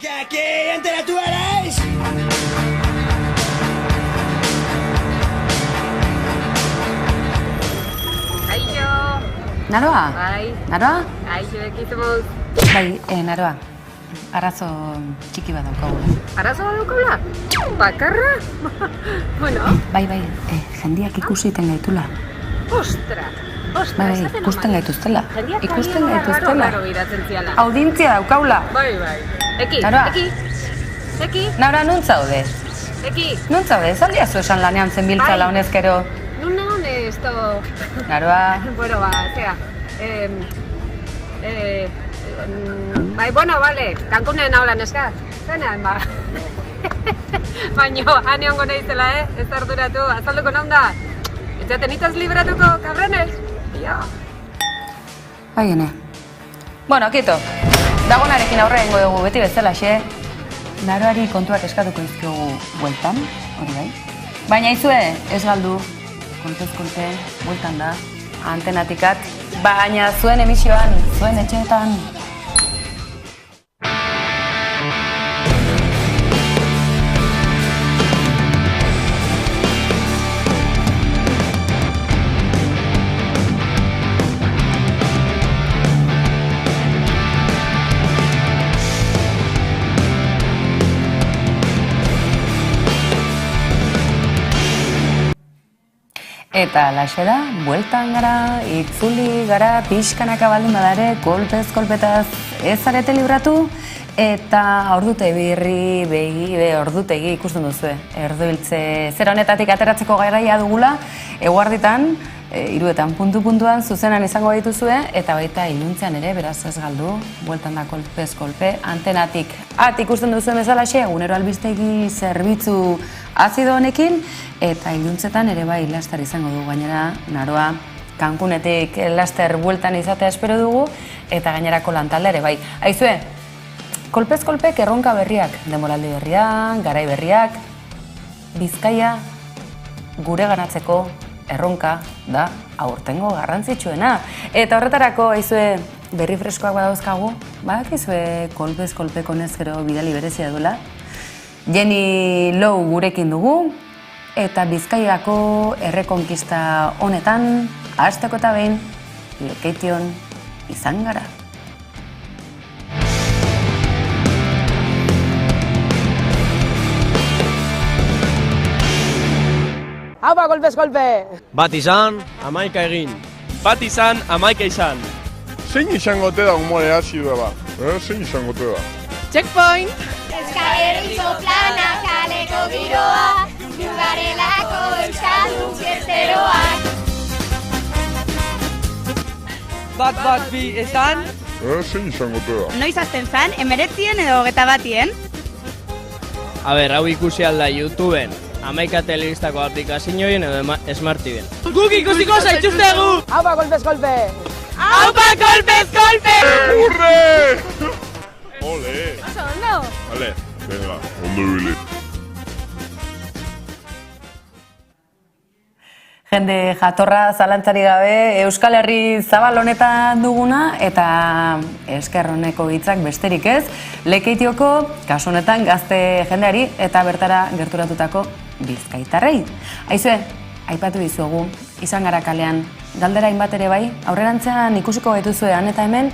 Aquí enteratu eres! Aio! Naroa? Bai. Naroa? Aio, ekizemuz. Bai, Naroa. Arazo txiki bat daukagu. Arazo bat daukagula? Bakarra? Bueno. Bai, jendiak ikusiten gaitula. Ostra! Bai, ikusten gaituztela. Ikusten gaituztela. Raro biratzen ziala. Audientzia daukaula. Bai. Eki, Naroa. Eki. Naroa, nun zaude? Eki. Nun zaude? Zaldiazu esan lanean zenbiltzala honezkero. Nun nagon esto... Naroa. Bueno, zera. Bai, bueno, vale. Cancunen hablan eska. Zenean, ba. Baina, hane hongo nahizela, ez arduratu. Azalduko non da. Etxaten itaz libratuko, cabrones. Ja. Bai, ene. Bueno, kito. Dagonarekin aurre egingo dugu beti bezala, xe. Naroari kontuak eskatuko izkiogu bueltan, hori bai. Baina izue, ez galdu. Kontuz-konte, bueltan da. Antenatikat. Baina zuen emisioan, zuen etxeetan. Eta laxe da, bueltan gara, itzuli gara, pixkanaka baldin badare, kolpez-kolpetaz ez zarete libratu, eta ordute birri, ordutegi ikusten duzue. Erduiltze zera honetatik ateratzeko garaia dugula, eguarditan, hiruetan puntu-puntuan zuzenan izango dituzue, eta baita iluntzean ere, beraz ez galdu, bueltan da kolpez-kolpe, antenatik ikusten duzuen bezalaxe, egunero albistegi zerbitzu azido honekin, eta iluntzetan ere bai laster izango du gainera, Naroa, Cancunetik laster bueltan izatea espero dugu, eta gainerako lantalde ere bai. Aizue, kolpez-kolpek erronka berriak, demoraldi berriak, garai berriak, Bizkaia gure ganatzeko erronka da aurtengo garrantzitsuena. Eta horretarako, aizue, berri freskoak badauzkagu, badakizue kolpez-kolpeko nezkero bidali berezia duela. Jenny Low gurekin dugu, eta Bizkaiako errekonkista honetan, hasteko eta behin, Lekeition izan gara. Haupa, kolpez-kolpe! Bat izan, 11 egin. Bat izan, 11 izan. Zein izango te da umore azidua ba? Zein izango te da? Checkpoint! Euskalerritxo plana kaleko giroa, jugarelako euskaldun zerteroak. Bat bi esan? Zein izango te da? Noiz azten zan, 19 edo 21? A ber, hau ikusi alda YouTubeen, 11 telebistako aplikazioen edo Smart TVen. Guk ikusiko zaituztegu! Haupa, kolpez-kolpe! Aupa, kolpez-kolpe! Urre! Ole! Oso ondo! Vale, venga, ondo bile. Jende jatorra zalantzari gabe Euskal Herri zabal honetan duguna eta esker honeko hitzak besterik ez, Lekeitioko, kasu honetan gazte jendeari eta bertara gerturatutako bizkaitarrei. Aizue, aipatu dizuegu, izan gara kalean, galdera hainbat ere bai, aurrerantzean ikusiko gaituzuean eta hemen,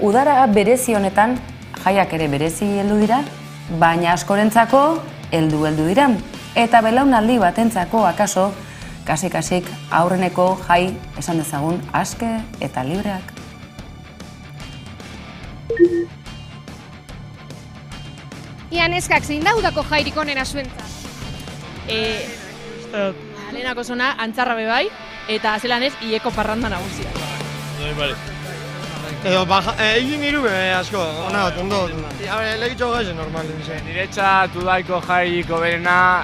udara berezi honetan, jaiak ere berezi heldu dira, baina askorentzako heldu dira. Eta belaunaldi batentzako akaso, kasik-kasik aurreneko jai esan dezagun aske eta libreak. Ian eskak zein da udako jairik onena zuentzat? Lehenako zona antzarra bebai, eta zelan ez, ieko parranda nagusia. Bale. Edo, egin iru asko, ona bat, ondo. Legitxo gaizen normal. Niretzat udaiko jaiko berena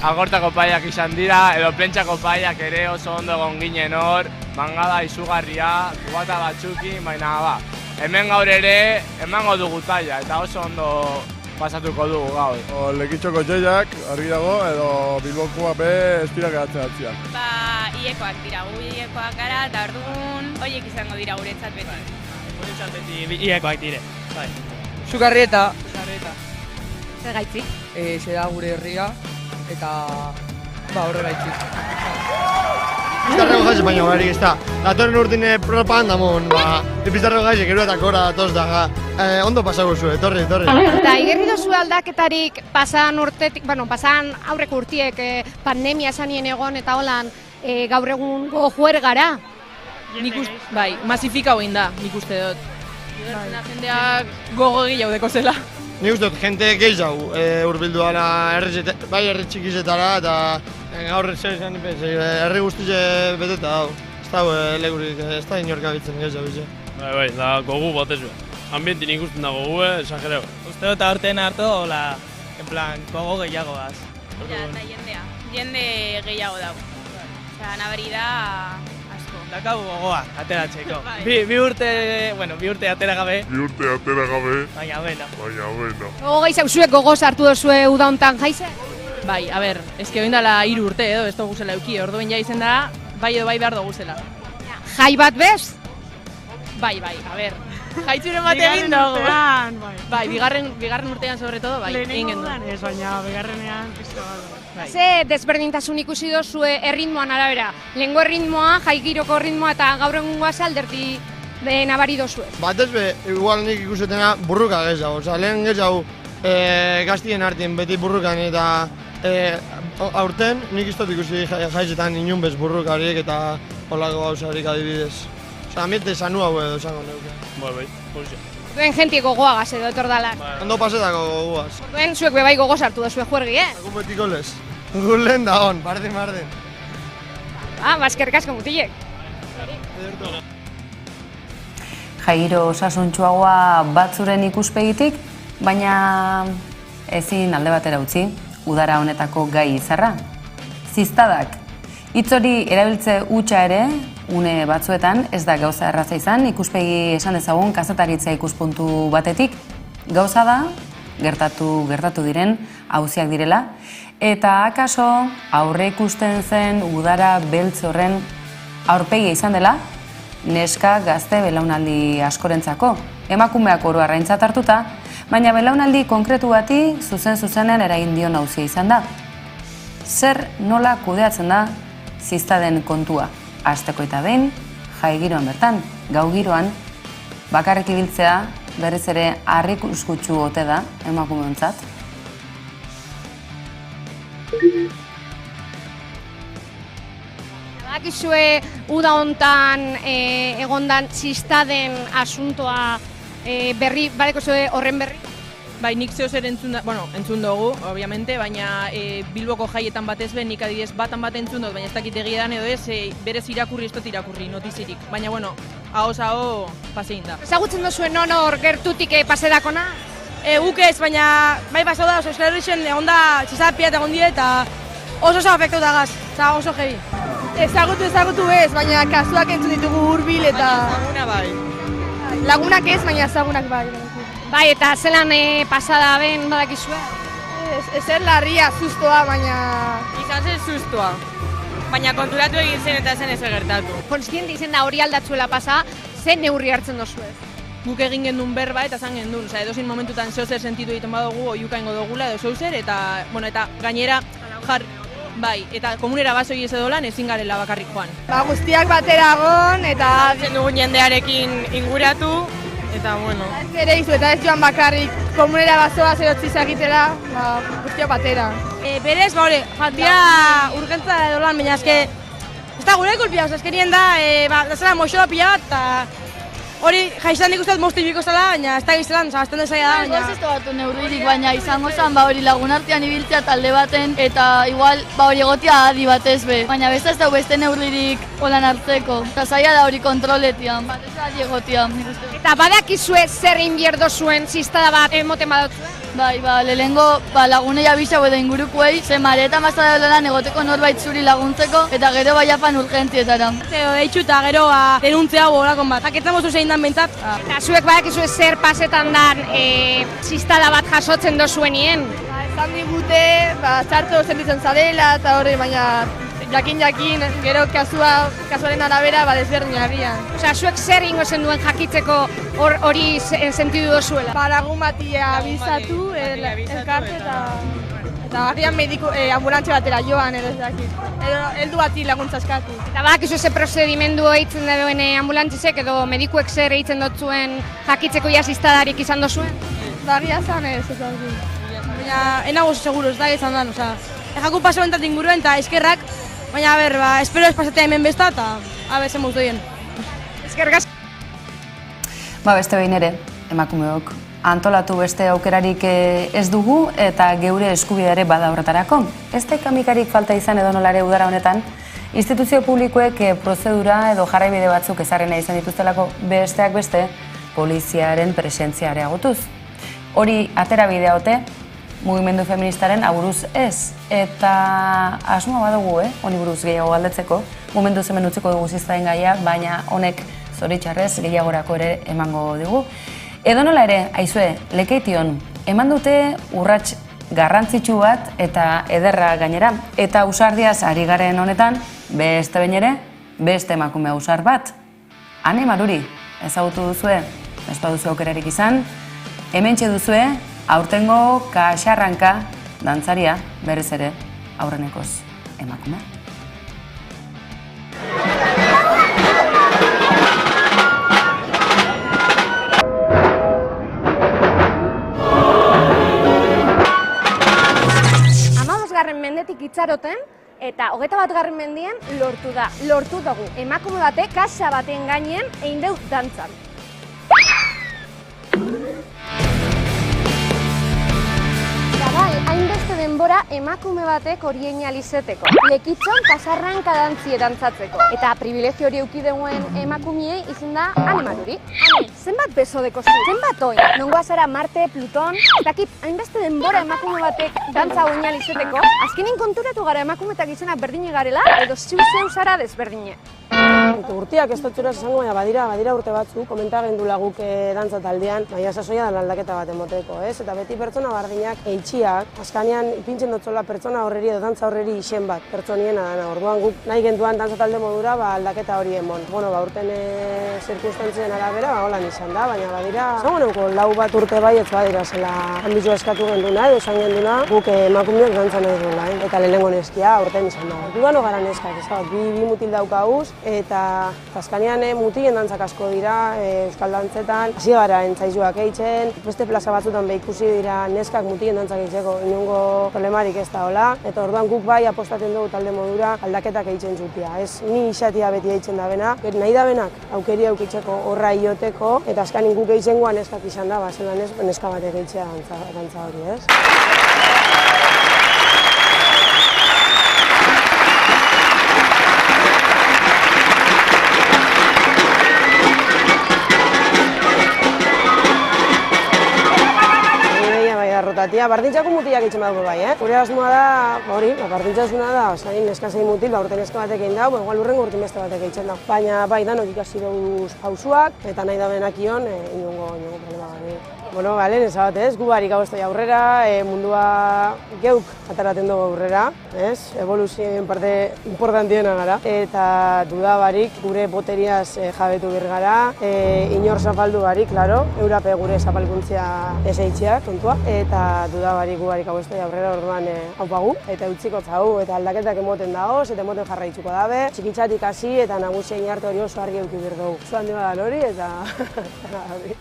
agortako paiak izan dira, edo plentxako paiak ere oso ondo egon ginen hor, mangada izugarria, kubata batzukin, baina ba, hemen gaur ere emango dugu taia, eta oso ondo pasatuko dugu gaur. Lekitxoko txaiak, argi dago, edo Bilbokoa be ez dira geratzen atzian. Iekoak dira, gu iekoak gara, eta orduan horiek izango dira guretzat beti. Guretzat beti iekoak dire, bai. Sukarrieta. Zer gaitzik? Zera gure herria, eta horregaitzik. Pizarreko jaise baina barik ez da. Datorren urtine propaganda mon, pizarreko jaise gero eta kora datoz da. Ondo pasago zu, etorri. Eta igerri dozu aldaketarik pasan urtetik, pasan aurreko urtiek pandemia esanien egon eta holan gaur egun gojuer gara? Bai, masifika hoin da, nik uste dut. Jendeak gogo gehiago deko zela. Nik uste dut, jente gehiago urbildu dara bai herri txikizetara eta gaur herri guztize beteta hau. Ez da legurik, ez da inorka bitzen gehiago. Bai, da gogu bat ez behar. Ambientin ikusten da gogu, esagereo. Uste dut aurten hartu, hola, en plan, gogo gehiagoaz. Ja, eta jende gehiago dago. Osea, nabari da asko. Dakau gogoa, ateratzeko. Bi urte atera gabe. Baina, bueno. Gogo gehiago gogoz hartu dozue uda hontan jaize? Bai, a ber, eski oin dala 3 urte edo, ez dugu zela euki, orduen ja izen da, bai edo bai behar dugu zela. Jai bat bez? Bai, a ber, jaitzuren bat egin dugu. Bai, bigarren urtean sobre todo, bai, egin gendu. Ez baina, bigarrenean piztu bat. Ze desberdintasun ikusi dozue erritmoan arabera? Lehengo erritmoa, jai giroko erritmoa eta gaur egungoa alderdi nabari dozue? Batez be, igual nik ikusetena burruka gehiago. Osa, lehen gehiago gaztien artien beti burrukan eta aurten nik iztot ikusi jaizetan inun bez burrukarik eta holako gauzarik adibidez. Osa, ambiente sanu hau edo esango neuke. Bai, hori. Duen jentik gogoagaz edo etordalak. Ondo pasetako gogoaz. Duen zuek bebai gogoz hartu dozue juergi, Gu betiko lez. Gu lehen da hon, bardin. Baskerrik asko mutilek. Jairo osasuntsuagoa batzuren ikuspegitik, baina ezin alde batera utzi, udara honetako gai izarra. Ziztadak. Hitz hori erabiltze hutsa ere, une batzuetan ez da gauza erraza izan, ikuspegi esan dezagun kazetaritza ikuspuntu batetik. Gauza da, gertatu diren auziak direla, eta akaso aurre ikusten zen udara beltz horren aurpegia izan dela, neska gazte belaunaldi askorentzako, emakumeak oro arraintzat hartuta, baina belaunaldi konkretu bati zuzen-zuzenen eragin dion auzia izan da. Zer nola kudeatzen da ziztaden kontua? Asteko eta behin, jai giroan bertan, gau giroan, bakarrik ibiltzea berriz ere arrikuskutsu ote da emakumeontzat. Badakizue uda hontan egondan ziztaden asuntoa berri, badeko zue horren berri? Bai, nik zeo zer entzun dugu, obviamente, baina Bilboko jaietan batez ben, nik adibidez batan bat entzun dut, baina ez dakit egia dan edo ez, berez irakurri ez dut irakurri, notizirik. Baina, bueno, ahoz pasein da. Ezagutzen duzuen honor gertutik pasedakona? Guk ez, baina bai pasau da, Euskal Herrixen egon da txizapia eta egon die eta oso afektau da gaz, oso gehi. Ezagutu ez, baina kasuak entzun ditugu hurbil eta... Laguna bai. Lagunak ez, baina ezagunak bai. Bai, eta zelan pasada ben badakizue? Ezer larria, sustoa, baina... Izan zen sustoa, baina konturatu egin zen eta zen ezer gertatu. Konstiente izen da hori aldatzuela pasa, zen neurri hartzen dozuez? Guk egin gendun berba eta zan gendun, edozein momentutan zeozer sentitu egiten badugu, oiukaingo dugula edo zeuzer, eta gainera bai, eta komunera bazoi ez edo lan ezin garela bakarrik joan. Guztiak batera egon eta... Zen dugun jendearekin inguratu, eta bueno... Ez ere izu eta ez joan bakarrik komunera bazoa zerotziz egitera, guztiak batera. Berez, jantia urgentza edo lan, baina eske... Ez da gure kulpia, eskerien da, zela moixoa pila bat, eta... Hori, jaizan nik usteat moztifiko zela, baina ez da gizelan, azten dezaia da, baina... Ez batu neurririk, baina izango zen, hori lagun artean ibiltzea talde baten, eta igual, hori egotia adi batez be. Baina beste ez da beste neurririk holan hartzeko. Eta zaila da hori kontroletian, batez adi egotia, nik uste. Eta badakizue zer inbierdo zuen ziztada bat emoten badotzuen? Bai, lehenengo lagunei abisago edo ingurukuei, ze maretan bastada lan egoteko norbait zuri laguntzeko, eta gero baiafan urgentzietara. Deitxu eta gero denuntzea bolakon bat. Jaketzen mozu zein dan bentzat. Eta zuek badakizue zer pasetan dan ziztada bat jasotzen dozuenien? Esan digute, txarto sentitzen zarela eta hori, baina jakin, gero kasuaren arabera, desberdin agian. Osea, zuek zer ingo zen duen jakitzeko hori sentidu dozuela? Lagun bati abizatu, elkarte eta agian ambulantze batera joan edo ez dakit. Edo heldu bati laguntza eskatu. Eta badakizu ze prozedimendu eitzen duen ambulantzisek edo medikuek zer eitzen dotzuen jakitzeko jasiztadarik izan dozuen? Agia zan ez dakit. Baina, enago seguro, ez da izan dan, osea. Jaku paso bentat inguruen eta eskerrak, baina, espero ez pasatea hemen besta eta, zen moztu dien. Eskerrak. Beste behin ere, emakumeok, antolatu beste aukerarik ez dugu eta geure eskubidea ere bada horretarako. Ez da kamikarik falta izan edo nolare udara honetan, instituzio publikoek prozedura edo jarraibide batzuk ezarrena izan dituztelako besteak beste poliziaren presentzia areagotuz. Hori atera bidea ote, mugimendu feministaren aburuz ez. Eta asmoa badugu, honi buruz gehiago galdetzeko, momentu hemen utziko dugu ziztain gaia, baina honek zoritxarrez gehiagorako ere emango dugu. Edo nola ere, aizue, Lekeition, eman dute urrats garrantzitsu bat eta ederra gainera. Eta ausardiaz ari garen honetan, beste behin ere, beste emakume ausar bat. Ane Maruri, ezagutu duzue, ez duzu aukerarik izan, hementxe duzue, aurtengo kaxarranka dantzaria, berez ere, aurrenekoz emakume. Mendetik itxaroten eta 21. mendian lortu da. Lortu dugu. Emakume batek kaxa baten gainean egin deu dantzan. Bai, hainbeste denbora emakume batek hori egin alizeteko. Lekeition kasarranka dantzie dantzatzeko. Eta privilegio hori eduki duen emakumeei izan da Ane Maruri. Ane, zenbat beso dekozu? Zenbat oin? Nongoa zara Marte, Pluton? Dakit, hainbeste denbora emakume batek dantza egin alizeteko. Azkenin konturatu gara emakume eta gizonak berdine garela, edo zeu zara desberdine. Urteak ez dutxuraz esango, baina badira urte batzu, komentagen dula guk dantza taldean, baina sasoia da aldaketa bat emoteko, ez? Eta beti pertsona bardinak eitxiak, askanean ipintzen dutzola pertsona horreri edo dantza horreri isen bat, pertsoniena dana. Orduan guk nahi genduan dantza talde modura aldaketa hori emon. Bueno, urten zirkunstantzien arabera, holan izan da, baina badira, esango neuko, lau bat urte bai ez badira zela ambizua eskatu genduna, edo esan genduna, guk emakumeak dantza nahi duela, eta lehenengo neskia urten izan da. Dugano gara neskak, ez da, bi mutil daukaguz, eta azkanean mutilen dantzak asko dira, euskal dantzetan, hasi gara entzaizuak eitzen, beste plaza batzutan ikusi dira neskak mutilen dantzak eitzeko, inongo problemarik ez da hola, eta orduan guk bai apostatzen dugu talde modura aldaketak eitzen zutia. Ez ni isatia beti eitzen da bena, nahi da benak aukeri aukitzeko horra ioteko, eta azkanin guk eitzen guan neskak izan da, zelan neska batek eitzea dantza hori, ez? Bardintzako mutiak eitzen badugu bai, Gure asmoa da, hori, bardintzasuna da, neska zein mutil, urte neska batek egin dau, igual urrengo urte beste batek eitzen dau. Baina bai, danok ikasi dugu pausuak, eta nahi da benakion, inongo problema gari. Bueno, bale, nesabat ez, gu barik hau estoi aurrera, mundua geuk ataraten dugu aurrera, ez? Evoluzioen parte importantiena gara. Eta duda barik, gure boteriaz jabetu birgara, inor zapaldu barik, klaro, eurape gure zapalkuntzia ez eitxeak, kontua. Eta duda barik, gu barik hau estoi aurrera orduan haupagu, eta utziko zau, eta aldaketak emoten dagoz, eta emoten jarraitzuko dabe. Txikitzatik hasi eta nagusien arte hori oso argi euki birdugu. Zuan dima da hori, eta hori.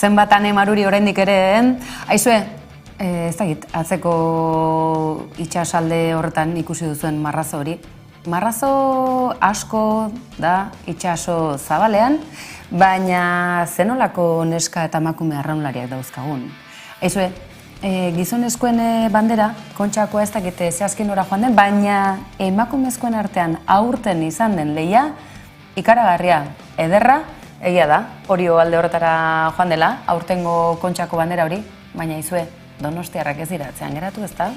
Zenbat Ane Maruri oraindik ere, aizue, ez dakit, atzeko itxasalde horretan ikusi duzuen marrazo hori. Marrazo asko da itxaso zabalean, baina zenolako neska eta emakume arraunlariak dauzkagun. Aizue, gizonezkoen bandera, kontxakoa ez dakit zehazkin ora joan den, baina emakumezkoen artean aurten izan den lehia, ikaragarria, ederra, egia da, hori alde horretara joan dela, aurtengo kontxako bandera hori, baina izue, donostiarrak ez dira atzean geratu, ez da?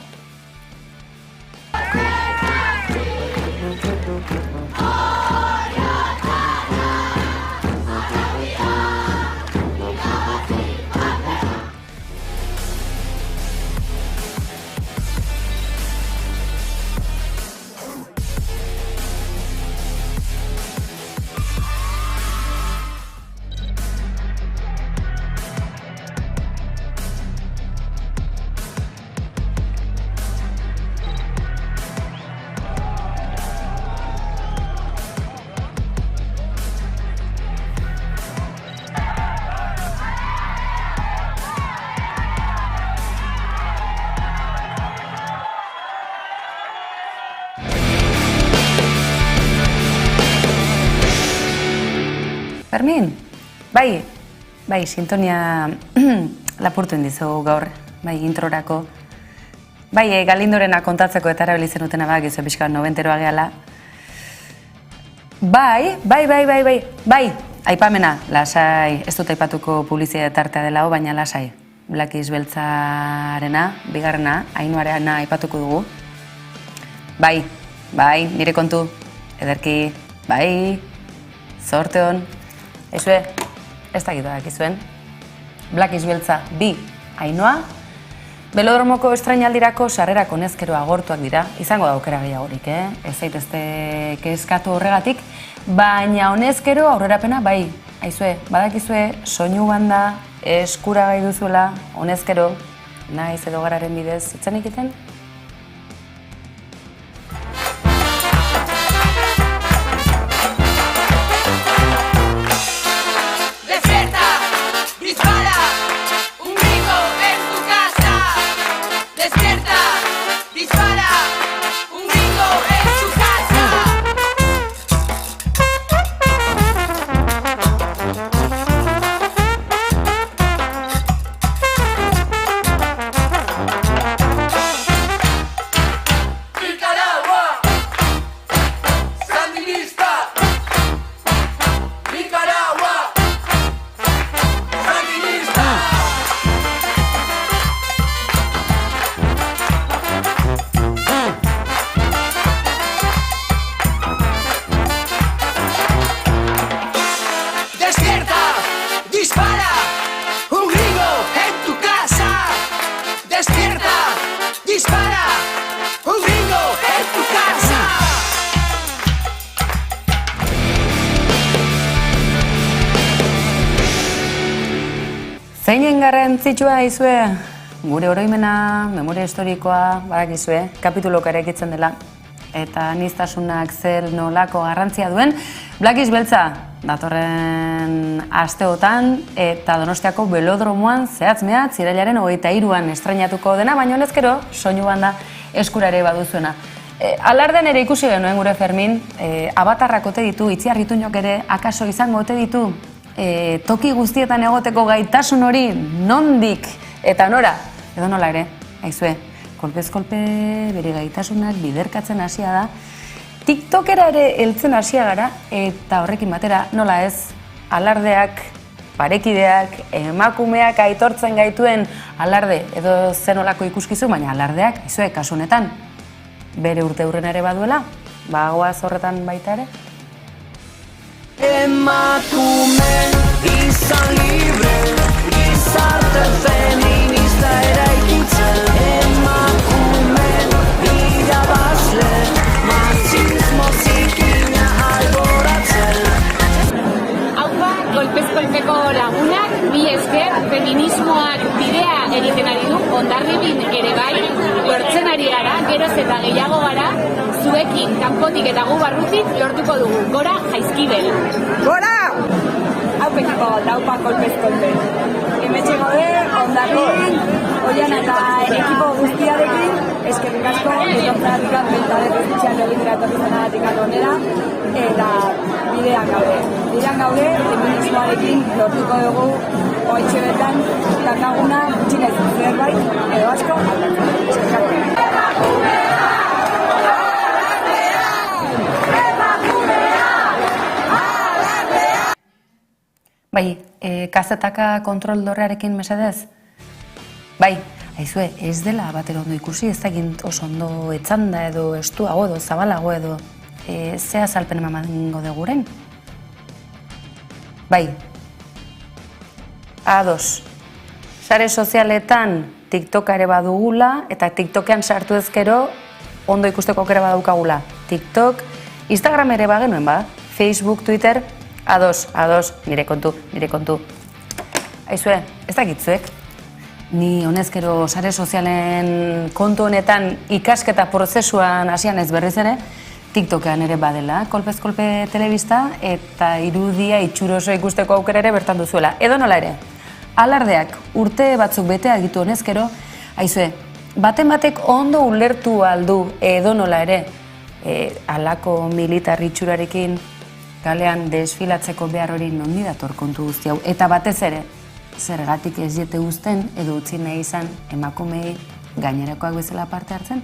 Fermin, bai, sintonia lapurtu indizu gaur, bai, introrako. Bai, Galindorena kontatzeko eta erabili zenutena bak, izo pixka 90roa gehala. Bai, aipamena, lasai, ez dut aipatuko publizia tartea dela, baina lasai. Blakiz beltzarena, bigarrena, Ainuarena aipatuko dugu. Bai, nire kontu, ederki, bai, zorte hon. Ezue, ez dakituak izuen. Blakiz beltza, bi, Ainhoa. Belodromoko estrainaldirako sarrerako honezkero agortuak dira, izango da aukera gehiagorik, ez zaitezte kezkatu horregatik, baina honezkero aurrerapena bai, aizue, badakizue soinu banda eskuragai duzuela honezkero, naiz edo gararen bidez itzen egiten? Zeinen garrantzitsua izue, gure oroimena, memoria historikoa, badakizue, kapitulok ere ekitzen dela, eta aniztasunak zer nolako garrantzia duen, Blakiz beltza datorren asteotan eta Donostiako Belodromoan zehatz-mehatz irailaren 23an estrainatuko dena, baina honezkero soinu banda eskura ere baduzuena. Alardean ere ikusi genuen gure Fermin, abatarrak ote ditu, Itziarrituñok ere akaso izango ote ditu, toki guztietan egoteko gaitasun hori nondik eta nora, edo nola ere, aizue, kolpez kolpe bere gaitasunak biderkatzen hasia da, TikTokera ere heltzen hasia gara, eta horrekin batera nola ez, alardeak, parekideak, emakumeak aitortzen gaituen alarde edo zenolako ikuskizu, baina alardeak, aizue, kasu honetan, bere urte hurren ere baduela, bagoaz horretan baita ere. Emakume izan libre, gizarte feminista eraikitzen. Emakume irabazle, marxismo zikina alboratzen. Haupa, golpez kolpeko lagunak, bi esker, feminismoak bidea egiten ari du, Hondarribin ere bai, lortzen ari gara, geroz eta gehiago gara, zuekin, kanpotik eta gu barrutik lortuko dugu. Gora, Jaizkibel! Gora! Haupekiko, daupa kolpez kolpe. Hemetxe gaude, Hondarribin, Oiana eta ekipo guztiarekin, eskerrik asko, etortzeatik bentadeko zitxean egitera etorrizanagatik onera, eta bidean gaude. Bidean gaude, feminismoarekin lortuko dugu, oitxe betan, dakaguna, gutxinez zerbait, edo asko, aldatzen. Eskerrik asko. Bai, kazetaka kontrol dorrearekin mesedez? Bai, aizue, ez dela batero ondo ikusi, ez egin oso ondo etzanda edo estuago edo zabalago edo ze azalpen emango duguren? Bai, ados, sare sozialetan TikToka ere badugula eta TikTokean sartu ezkero ondo ikusteko aukera badaukagula. TikTok, Instagram ere bagenuen ba, Facebook, Twitter, ados, nire kontu. Aizue, ez dakitzuek, ni honezkero sare sozialen kontu honetan ikasketa prozesuan hasian ez berriz ere, TikTokean ere badela, kolpez kolpe telebista eta irudia itxuroso ikusteko aukera ere bertan duzuela. Edo nola ere, alardeak urte batzuk betea ditu honezkero, aizue, baten batek ondo ulertu aldu edo nola ere, alako militar itxurarekin kalean desfilatzeko behar hori nondi dator kontu guzti hau. Eta batez ere, zergatik ez diete uzten edo utzi nahi izan emakumei gainerakoak bezala parte hartzen?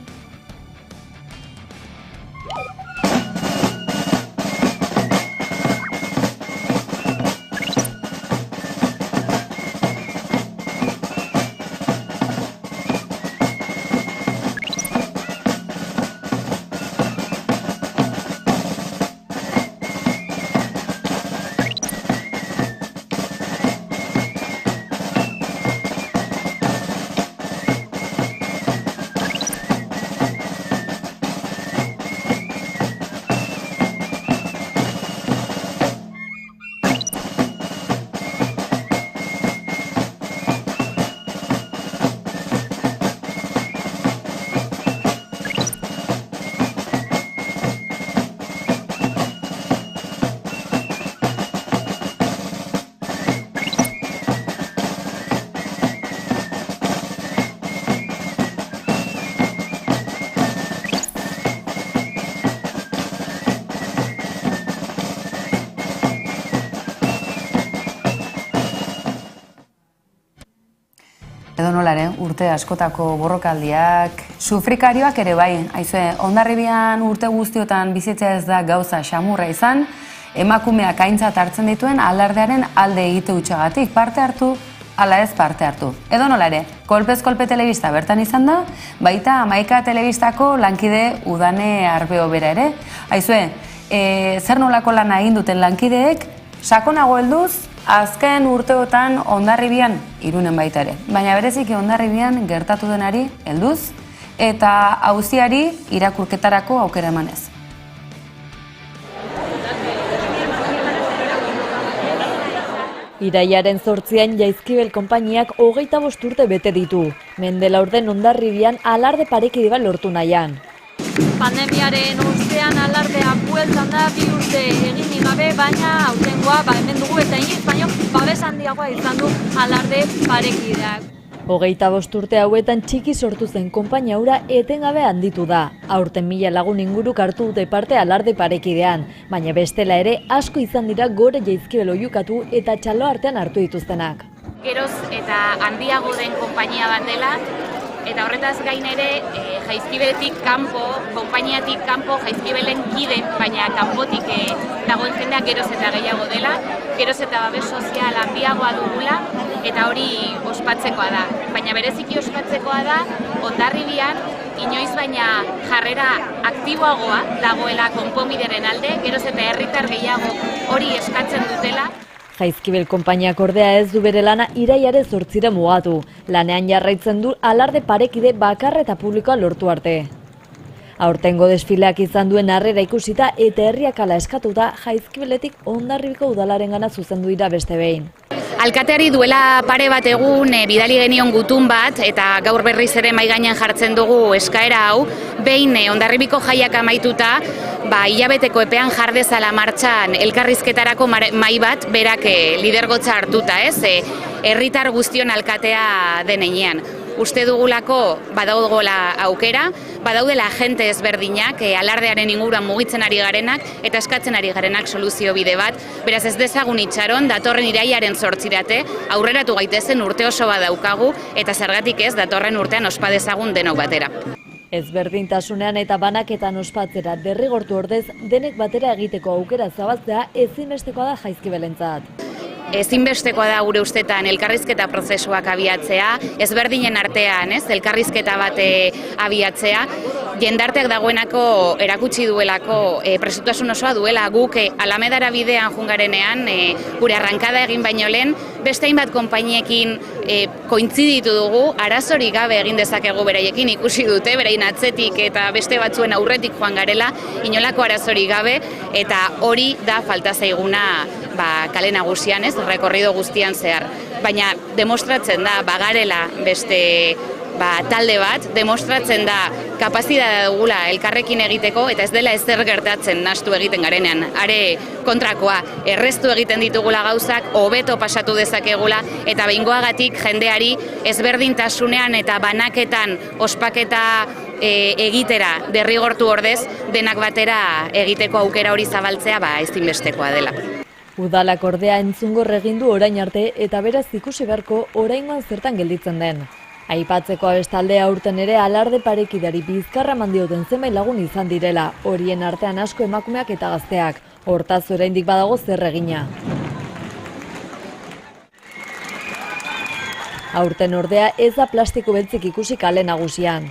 Edo nolare, urte askotako borrokaldiak, sufrikarioak ere bai. Aizue, Hondarribian urte guztiotan bizitzea ez da gauza xamurra izan, emakumeak aintzat hartzen dituen alardearen alde egite utxagatik parte hartu, ala ez parte hartu. Edo nolare, Kolpez Kolpe telebista bertan izan da, baita Hamaika telebistako lankide Udane Arbeo bera ere. Aizue, zer nolako lana egin duten lankideek, sakonago helduz, azken urteotan Hondarribian, Irunen baita ere, baina bereziki Hondarribian gertatu denari helduz eta auziari irakurketarako aukera emanez. Irailaren 8an Jaizkibel konpainiak 25 urte bete ditu. Mendelaurden Hondarribian alarde parekide bat lortu nahian. Pandemiaren ostean alardea bueltan da 2 urte eginik gabe, baina aurtengoa hemen dugu eta inoiz baino babes handiagoa izan du alarde parekideak. 25 urte hauetan txiki sortu zen konpainia hura etengabe handitu da. Aurten 1000 lagun inguruk hartu dute parte alarde parekidean, baina bestela ere asko izan dira gore Jaizkibel oihukatu eta txalo artean hartu dituztenak. Geroz eta handiago den konpainia bat dela, eta horretaz gain ere Jaizkibeletik kanpo, konpainiatik kanpo Jaizkibelen kide, baina kanpotik dagoen jendea geroz eta gehiago dela, geroz eta babes sozial handiagoa dugula, eta hori ospatzekoa da. Baina bereziki ospatzekoa da Hondarribian inoiz baina jarrera aktiboagoa dagoela konponbideren alde, geroz eta herritar gehiago hori eskatzen dutela. Jaizkibel konpainiak ordea ez du bere lana irailaren 8ra mugatu. Lanean jarraitzen du alarde parekide bakarra eta publikoa lortu arte. Aurtengo desfileak izan duen harrera ikusita eta herriak hala eskatuta Jaizkibeletik Hondarribiko udalarengana zuzendu dira beste behin. Alkateari duela pare bat egun bidali genion gutun bat eta gaur berriz ere mahai gainean jartzen dugu eskaera hau, behin Hondarribiko jaiak amaituta, hilabeteko epean jar dezala martxan elkarrizketarako mahai bat berak lidergotza hartuta, ez? Herritar guztion alkatea denean. Uste dugulako badaudela aukera, badaudela agente ezberdinak alardearen inguruan mugitzen ari garenak eta eskatzen ari garenak soluzio bide bat. Beraz ez dezagun itxaron, datorren irailaren 8 aurreratu gaitezen urte oso bat daukagu eta zergatik ez datorren urtean ospa dezagun denok batera. Ezberdintasunean eta banaketan ospatzera derrigortu ordez denek batera egiteko aukera zabaltzea ezinbestekoa da Jaizkibelentzat. Ezinbestekoa da gure ustetan elkarrizketa prozesuak abiatzea, ezberdinen artean, elkarrizketa bat abiatzea, jendarteak dagoenako erakutsi duelako presutasun osoa duela guk Alamedara bidean jungarenean gure arrankada egin baino lehen, beste hainbat konpainiekin kointziditu dugu, arazorik gabe egin dezakegu beraiekin ikusi dute, beraien atzetik eta beste batzuen aurretik joan garela, inolako arazorik gabe, eta hori da falta zaiguna kale nagusian, rekorrido guztian zehar. Baina demostratzen da, bagarela beste talde bat, demostratzen da kapazitatea dugula elkarrekin egiteko eta ez dela ezer gertatzen nahastu egiten garenean. Are kontrakoa, erreztu egiten ditugula gauzak, hobeto pasatu dezakegula eta behingoagatik jendeari ezberdintasunean eta banaketan ospaketa egitera derrigortu ordez, denak batera egiteko aukera hori zabaltzea ezinbestekoa dela. Udalak ordea entzungor egin du orain arte eta beraz ikusi beharko oraingoan zertan gelditzen den. Aipatzeko abestaldea aurten ere alarde parekidari bizkarra mandioten zenbait lagun izan direla, horien artean asko emakumeak eta gazteak, hortaz oraindik badago zer egina. Aurten ordea ez da plastiko beltzik ikusi kale nagusian.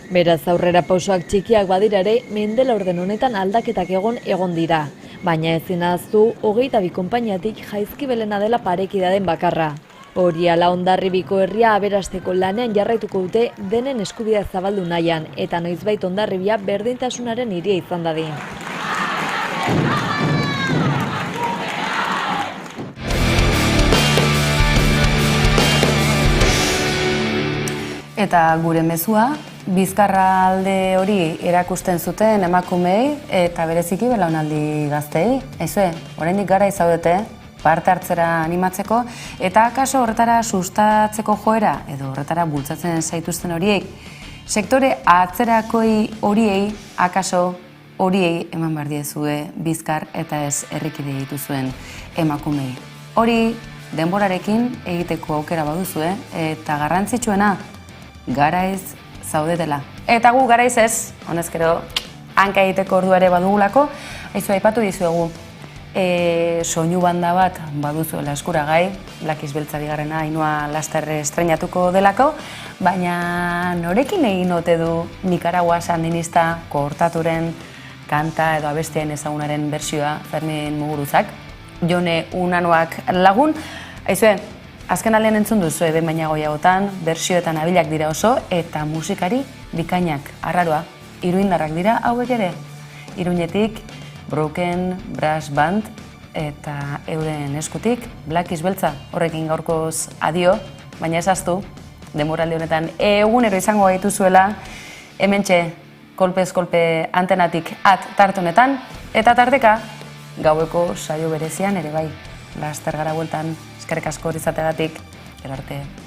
Beraz aurrera pausoak txikiak badira ere, mendelaurden honetan aldaketak egon dira. Baina ezin ahaztu, 22 konpainiatik Jaizkibelena dela parekidaden bakarra. Hori ala Hondarribiko herria aberasteko lanean jarraituko dute denen eskubidea zabaldu nahian, eta noizbait Hondarribia berdintasunaren hiria izan dadin. Eta gure mezua, bizkarra alde hori erakusten zuten emakumei eta bereziki belaunaldi gaztei. Ezue, oraindik gara izaudete, parte hartzera animatzeko, eta akaso horretara sustatzeko joera, edo horretara bultzatzen zaituzten horiek, sektore atzerakoi horiei, akaso horiei eman behar diezue bizkar eta ez herrikide dituzuen emakumei. Hori denborarekin egiteko aukera baduzue, eta garrantzitsuena, garaiz zaudetela. Eta gu garaiz ez, honezkero, hanka egiteko ordua ere badugulako, aizu aipatu dizuegu, soinu banda bat baduzuela eskuragai, Lakiz Beltza bigarrena Ainhoa laster estreinatuko delako, baina norekin egin ote du Nikaragua sandinista koortaturen kanta edo abestien ezagunaren bertsioa Fermin Muguruzak, Jone Unanoak lagun, aizue, azken aldean entzun duzu eben baina goiagotan, bertsioetan abilak dira oso, eta musikari bikainak, arraroa, iruindarrak dira hauek ere. Iruñetik, Broken Brass Band, eta euren eskutik, Lakiz Beltza, horrekin gaurkoz adio, baina ezaztu, denboraldi honetan egunero izango gaituzuela, hementxe, kolpez kolpe antenatik tarte honetan, eta tarteka, gaueko saio berezian ere bai, laster gara bueltan, eskerrik asko hori izateagatik, gero arte.